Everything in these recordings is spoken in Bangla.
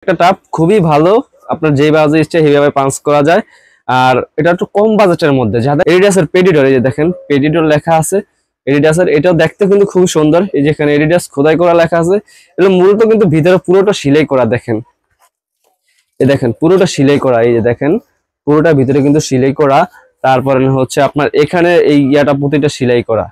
একটা টাপ খুবই ভালো, আপনার যে বাজে ইচ্ছে সেইভাবে পাঞ্চ করা যায়। আর এটা একটু কম বাজেটের মধ্যে, যাদের এডিডাসের পেডিডর, এই যে দেখেন পেডিডর লেখা আছে এডিডাসের, এটাও দেখতে কিন্তু খুবই সুন্দর। এই যে এখানে এডিডাস খোদাই করা লেখা আছে, এটা মূলত কিন্তু ভিতরে পুরোটা সেলাই করা। দেখেন এই দেখেন পুরোটা সেলাই করা, এই যে দেখেন পুরোটা ভিতরে কিন্তু সেলাই করা। তারপরে হচ্ছে আপনার এখানে এই ইয়াটা প্রতিটা সেলাই করা।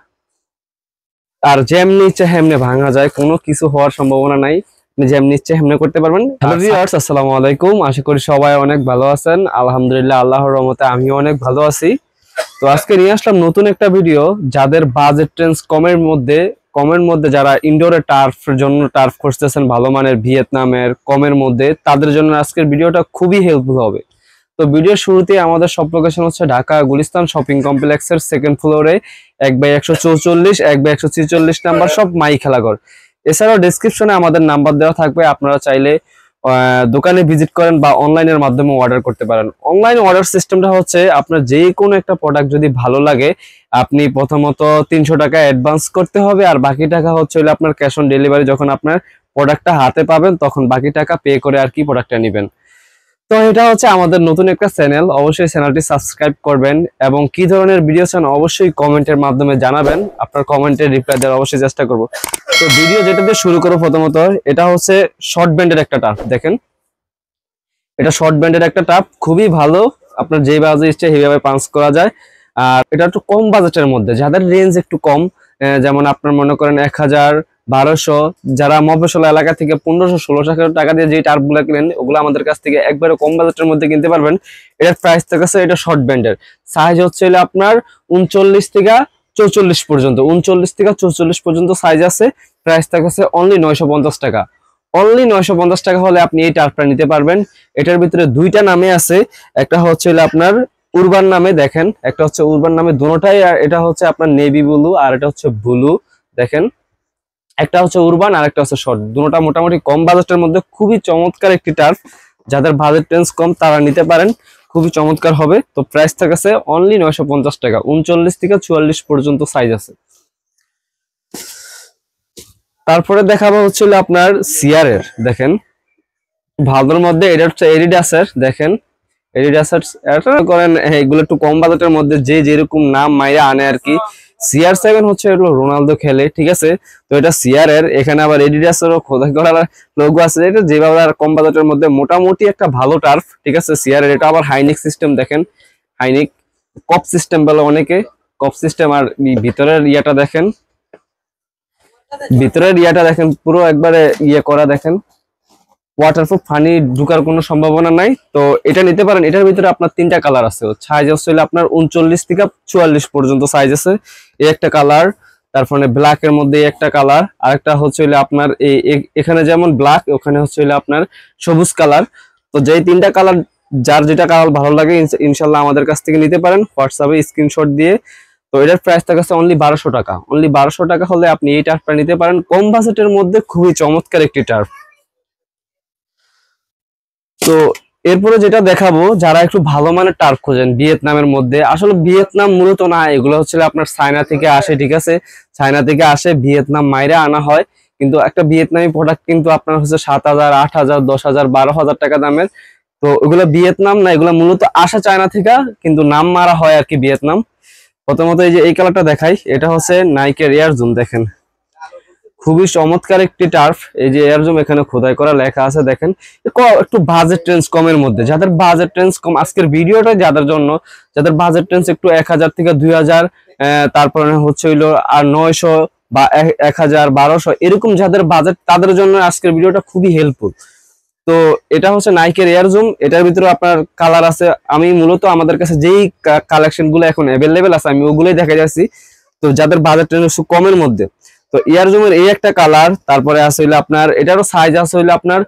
আর যেমনি ইচ্ছে হেমনে ভাঙা যায়, কোনো কিছু হওয়ার সম্ভাবনা নাই, যেমনি ইচ্ছে হেমনে করতে পারবেন। হ্যালো ভিউয়ার্স, আসসালামু আলাইকুম। আশা করি সবাই অনেক ভালো আছেন। আলহামদুলিল্লাহ, আল্লাহর রহমতে আমিও অনেক ভালো আছি। তো আজকে নিয়ে আসলাম নতুন একটা ভিডিও। যাদের বাজেট রেঞ্জ কমের মধ্যে যারা ইনডোরে টার্ফের জন্য টার্ফ খুঁজতেছেন ভালো মানের ভিয়েতনামের কমের মধ্যে, তাদের জন্য আজকের ভিডিওটা খুবই হেল্পফুল হবে। তো ভিডিওর শুরুতে আমাদের সব লোকেশন হচ্ছে ঢাকা গুলিস্তান শপিং কমপ্লেক্সের সেকেন্ড ফ্লোরে 1/144 1/146 নাম্বার সব মাই খেলাঘর। এছাড়াও ডেসক্রিপশনে আমাদের নাম্বার দেওয়া থাকবে, আপনারা চাইলে দোকানে ভিজিট করেন বা অনলাইনের মাধ্যমে অর্ডার করতে পারেন। অনলাইন অর্ডার সিস্টেমটা হচ্ছে, আপনার যে কোনো একটা প্রোডাক্ট যদি ভালো লাগে, আপনি প্রথমত 300 টাকা অ্যাডভান্স করতে হবে, আর বাকি টাকা হচ্ছে আপনার ক্যাশ অন ডেলিভারি। যখন আপনার প্রোডাক্টটা হাতে পাবেন তখন বাকি টাকা পে করে আর কি প্রোডাক্টটা নেবেন। তো এটা হচ্ছে আমাদের নতুন একটা চ্যানেল, অবশ্যই চ্যানেলটি সাবস্ক্রাইব করবেন এবং কি ধরনের ভিডিও চান অবশ্যই কমেন্টের মাধ্যমে জানাবেন। আপনার কমেন্টের রিপ্লাই দেওয়ার অবশ্যই চেষ্টা করব। তো ভিডিও যেটা দিয়ে শুরু করব, প্রথমত এটা হচ্ছে শর্ট ব্যান্ডের একটা টাপ। দেখেন এটা শর্ট ব্যান্ডের একটা টাপ, খুবই ভালো, আপনার যে বাজে ইচ্ছে সেইভাবে পাঞ্চ করা যায়। আর এটা একটু কম বাজেটের মধ্যে, যাদের রেঞ্জ একটু কম, যেমন আপনার মনে করেন 1000 1200, যারা মফস্বল এলাকা থেকে 1500 1600 টাকা দিয়ে যে টার্প গুলা কিনেন, ওগুলো আমাদের কাছ থেকে একবারে কম বাজেটের মধ্যে কিনতে পারবেন। এটার প্রাইস থাকছে, এটা শর্ট ব্যান্ডের সাইজ হচ্ছে আপনার 39 থেকে 44 পর্যন্ত, 39 থেকে 44 পর্যন্ত সাইজ আছে। প্রাইস থাকছে অনলি 950 টাকা। অনলি 950 টাকা হলে আপনি এই টার্পটা নিতে পারবেন। এটার ভিতরে দুইটা নামে আছে, একটা হচ্ছে আপনার উরবান নামে, দেখেন একটা হচ্ছে উরবান নামে দুটোটাই। আর এটা হচ্ছে আপনার নেভি ব্লু আর এটা হচ্ছে ব্লু। দেখেন একটা হচ্ছে উরবান আর একটা হচ্ছে শর্ট, দুটোটা মোটামুটি কম বাজেটের মধ্যে খুবই চমৎকার একটি টার্ফ। যাদের বাজেট রেঞ্জ কম তারা নিতে পারেন, খুবই চমৎকার হবে। তো প্রাইস থাকছে অনলি 950 টাকা, 39 থেকে 44 পর্যন্ত সাইজ আছে। তারপরে দেখাবো হচ্ছিল আপনার সিআরের, দেখেন ভালোর মধ্যে এটা হচ্ছে এডিডাসের। দেখেন এডিডাসের করেন, এগুলো একটু কম বাজেটের মধ্যে যে যেরকম নাম মাইরা আনে আর কি। CR7 হচ্ছে এগুলো রোনালদো খেলে, ঠিক আছে। তো এটা সিআর এর, এখানে আবার এডিডাসেরও খোদাই করার লোগো আছে। এটা যেভাবে আর কম বাজেটের মধ্যে মোটামুটি একটা ভালো টার্ফ, ঠিক আছে সিআর এর। এটা আবার হাইনিক সিস্টেম, দেখেন হাইনিক কপ সিস্টেম বলে অনেকে, কপ সিস্টেম। আর ভিতরের ইয়াটা দেখেন, পুরো একবারে ইয়ে করা, দেখেন ওয়াটারপ্রুফ, পানি ঢুকার কোনো সম্ভাবনা নাই। তো এটা নিতে পারেন। এটার ভিতরে আপনার তিনটা কালার আছে, সাইজ হচ্ছে আপনার 39 থেকে 44 পর্যন্ত সাইজ আছে। এই একটা কালার, তারপরে ব্ল্যাক এর মধ্যে একটা কালার, আর একটা হচ্ছে আপনার এখানে যেমন ব্ল্যাক, ওখানে হচ্ছে আপনার সবুজ কালার। তো যেই তিনটা কালার, যার যেটা কালার ভালো লাগে ইনশাল্লাহ আমাদের কাছ থেকে নিতে পারেন হোয়াটসঅ্যাপে স্ক্রিনশট দিয়ে। তো এটার প্রাইস থাকছে অনলি 1200 টাকা। অনলি 1200 টাকা হলে আপনি এই টার্ফটা নিতে পারেন, কম বাজেটের মধ্যে খুবই চমৎকার একটি টার্ফ। তো এরপরে যেটা দেখাবো, যারা একটু ভালো মানের টার্ফ খোঁজেন ভিয়েতনামের মধ্যে, আসলে ভিয়েতনাম মূলত না, এগুলো হচ্ছে আপনার চায়না থেকে আসে, ঠিক আছে। চায়না থেকে আসে, ভিয়েতনাম মাইরে আনা হয়। কিন্তু একটা ভিয়েতনামি প্রোডাক্ট কিন্তু আপনার হচ্ছে 7000 8000 10000 12000 টাকা দামের। তো ওগুলো ভিয়েতনাম না, এগুলো মূলত আসে চায়না থেকে, কিন্তু নাম মারা হয় আর কি ভিয়েতনাম। প্রথমত এই যে এই কালারটা দেখাই, এটা হচ্ছে নাইকের এয়ার জুম। দেখেন খুবই চমৎকার একটি টার্ফ। এই যে এয়ার জুম এখানে খোদাই করা লেখা আছে, দেখেন একটু বাজেট রেঞ্জ কমের মধ্যে, যাদের বাজেট রেঞ্জ কম, আজকের ভিডিওটা যাদের জন্য, যাদের বাজেট রেঞ্জ একটু 1000 থেকে 2000, তারপরে হচ্ছে হইলো আর 900 বা 1000 1200 এরকম যাদের বাজেট, তাদের জন্য আজকের ভিডিওটা খুবই হেল্পফুল। তো এটা হচ্ছে নাইকের এয়ার জুম, এটার ভিতরে আপনার কালার আছে। আমি মূলত আমাদের কাছে যেই কালেকশন গুলো এখন অ্যাভেলেবেল আছে আমি ওগুলোই দেখা যাচ্ছি। তো যাদের বাজেট রেঞ্জ একটু কমের মধ্যে, তো এয়ার জুমের এই একটা কালার, তারপরে আছে হইলো আপনার এটারও সাইজ আছে হইলো আপনার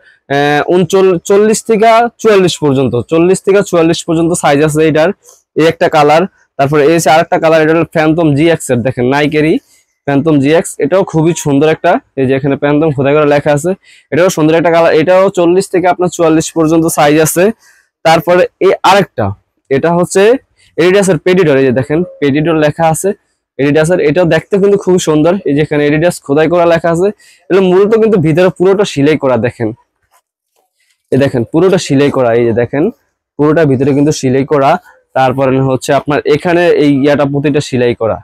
39 থেকে 44 পর্যন্ত, 40 থেকে 44 পর্যন্ত সাইজ আছে এটার। এই একটা কালার, তারপরে এই আরেকটা কালার, এটা হলো ফ্যান্টম জিএক্স এর, দেখেন নাইকেরই ফ্যান্টম জিএক্স, এটাও খুবই সুন্দর একটা, এই যে এখানে ফ্যান্টম খোদাই করে লেখা আছে, এটাও সুন্দর একটা কালার। এটাও 40 থেকে আপনার 44 পর্যন্ত সাইজ আছে। তারপরে এই আরেকটা, এটা হচ্ছে এডিডাসের পেডিডর, এই যে দেখেন পেডিডর লেখা আছে এডিডাসের, এটাও দেখতে কিন্তু খুবই সুন্দর। এই যে এখানে এডিডাস খোদাই করা লেখা আছে, এটা মূলত কিন্তু ভিতরে পুরোটা সেলাই করা। দেখেন এই দেখেন পুরোটা সেলাই করা, এই যে দেখেন পুরোটা ভিতরে কিন্তু সেলাই করা। তারপরে হচ্ছে আপনার এখানে এই ইয়াটা প্রতিটা সেলাই করা।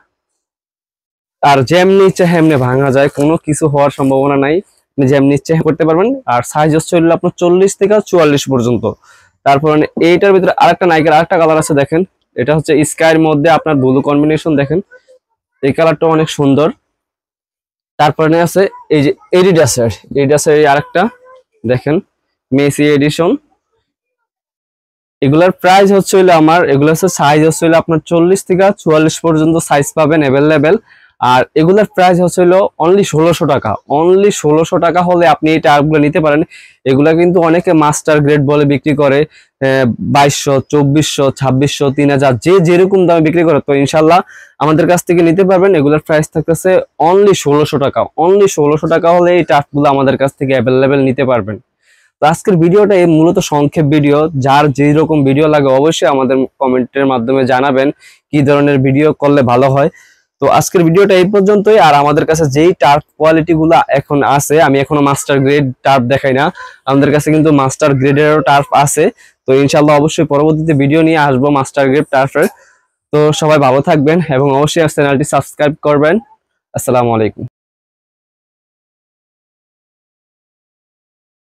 আর যেমনি ইচ্ছে হেমনে ভাঙা যায়, কোনো কিছু হওয়ার সম্ভাবনা নাই, আপনি যেমনি ইচ্ছে করতে পারবেন। আর সাইজ হচ্ছে হলো আপনার 40 থেকে 44 পর্যন্ত। তারপর এইটার ভিতরে আরেকটা নাইকের আরেকটা কালার আছে দেখেন, এটা হচ্ছে স্কাইয়ের মধ্যে আপনার ব্লু কম্বিনেশন, দেখেন এই কালারটা অনেক সুন্দর। তারপরে আছে এই যে এডিডাসের আরেকটা দেখেন মেসি এডিশন। এগুলার প্রাইস হচ্ছে হলো আমার, এগুলো হচ্ছে সাইজ হচ্ছে হলো আপনার 40 থেকে 44 পর্যন্ত সাইজ পাবেন অ্যাভেলেবেল। আর এগুলার প্রাইস হচ্ছে হলো অনলি 1600 টাকা। অনলি 1600 টাকা হলে আপনি এই টার্পগুলো নিতে পারেন। এগুলা কিন্তু অনেকে মাস্টার গ্রেড বলে বিক্রি করে 2200, 2400, 2600, 3000, যে যেরকম দামে বিক্রি করে। তো ইনশাল্লাহ আমাদের কাছ থেকে নিতে পারবেন। এগুলার প্রাইস থাকতেছে অনলি 1600 টাকা। অনলি 1600 টাকা হলে এই টার্পগুলো আমাদের কাছ থেকে অ্যাভেলেবেল নিতে পারবেন। তো আজকের ভিডিওটা এই মূলত সংক্ষেপ ভিডিও। যার যেই রকম ভিডিও লাগে অবশ্যই আমাদের কমেন্টের মাধ্যমে জানাবেন কি ধরনের ভিডিও করলে ভালো হয়। তো আজকের ভিডিওটা এই পর্যন্তই। আর আমাদের কাছে যেই টার্ফ কোয়ালিটি গুলা এখন আছে, আমি এখনো মাস্টার গ্রেড টার্ফ দেখাই না, আমাদের কাছে কিন্তু মাস্টার গ্রেডেরও টার্ফ আছে। তো ইনশাল্লাহ অবশ্যই পরবর্তীতে ভিডিও নিয়ে আসবো মাস্টার গ্রেড টার্ফের। তো সবাই ভালো থাকবেন এবং অবশ্যই চ্যানেলটি সাবস্ক্রাইব করবেন। আসসালামু আলাইকুম।